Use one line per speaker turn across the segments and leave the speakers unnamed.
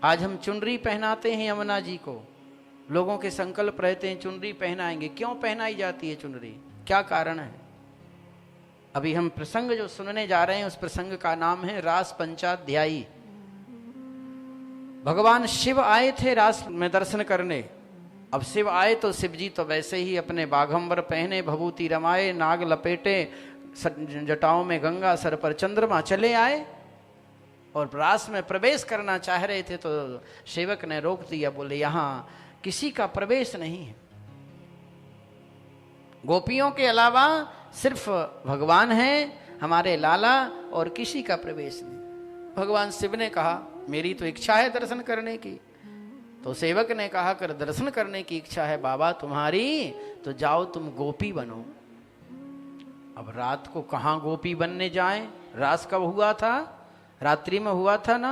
आज हम चुनरी पहनाते हैं यमुना जी को, लोगों के संकल्प रहते हैं चुनरी पहनाएंगे। क्यों पहनाई जाती है चुनरी, क्या कारण है? अभी हम प्रसंग जो सुनने जा रहे हैं उस प्रसंग का नाम है रास पंचाध्यायी। भगवान शिव आए थे रास में दर्शन करने। अब शिव आए तो शिव जी तो वैसे ही अपने बाघंबर पहने, भभूति रमाए, नाग लपेटे, जटाओं में गंगा, सर पर चंद्रमा, चले आए और रास में प्रवेश करना चाह रहे थे। तो सेवक ने रोक दिया, बोले यहां किसी का प्रवेश नहीं है, गोपियों के अलावा सिर्फ भगवान हैं हमारे लाला, और किसी का प्रवेश नहीं। भगवान शिव ने कहा मेरी तो इच्छा है दर्शन करने की। तो सेवक ने कहा कर दर्शन करने की इच्छा है बाबा तुम्हारी, तो जाओ तुम गोपी बनो। अब रात को कहां गोपी बनने जाएं? रास कब हुआ था? रात्रि में हुआ था ना।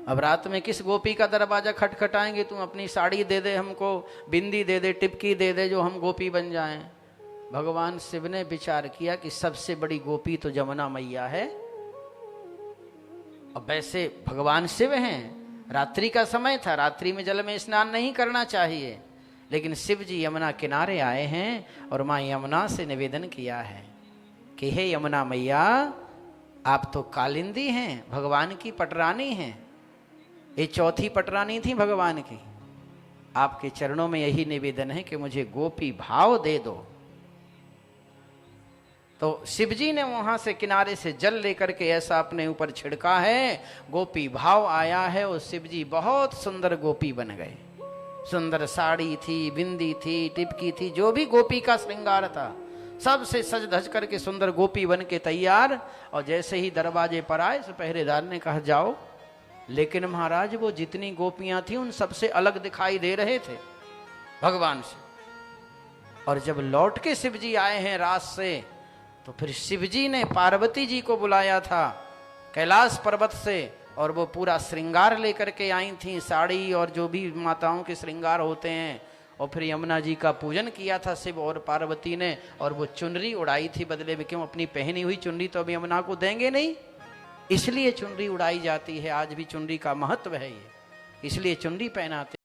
अब रात में किस गोपी का दरवाजा खटखटाएंगे? तुम अपनी साड़ी दे दे हमको, बिंदी दे दे, टिपकी दे दे, जो हम गोपी बन जाएं। भगवान शिव ने विचार किया कि सबसे बड़ी गोपी तो यमुना मैया है। अब वैसे भगवान शिव हैं, रात्रि का समय था, रात्रि में जल में स्नान नहीं करना चाहिए, लेकिन शिव जी यमुना किनारे आए हैं और मां यमुना से निवेदन किया है कि हे यमुना मैया, आप तो कालिंदी हैं, भगवान की पटरानी हैं, ये चौथी पटरानी थी भगवान की। आपके चरणों में यही निवेदन है कि मुझे गोपी भाव दे दो। तो शिव जी ने वहां से किनारे से जल लेकर के ऐसा अपने ऊपर छिड़का है, गोपी भाव आया है और शिव जी बहुत सुंदर गोपी बन गए। सुंदर साड़ी थी, बिंदी थी, टिपकी थी, जो भी गोपी का श्रृंगार था सबसे सज धज करके सुंदर गोपी बन के तैयार। और जैसे ही दरवाजे पर आए तो पहरेदार ने कहा जाओ। लेकिन महाराज वो जितनी गोपियां थी उन सबसे अलग दिखाई दे रहे थे भगवान से। और जब लौट के शिव जी आए हैं रास से, तो फिर शिव जी ने पार्वती जी को बुलाया था कैलाश पर्वत से, और वो पूरा श्रृंगार लेकर के आई थी, साड़ी और जो भी माताओं के श्रृंगार होते हैं। और फिर यमुना जी का पूजन किया था शिव और पार्वती ने, और वो चुनरी उड़ाई थी बदले में। क्यों? अपनी पहनी हुई चुनरी तो अब यमुना को देंगे नहीं, इसलिए चुनरी उड़ाई जाती है। आज भी चुनरी का महत्व है ये, इसलिए चुनरी पहनाते।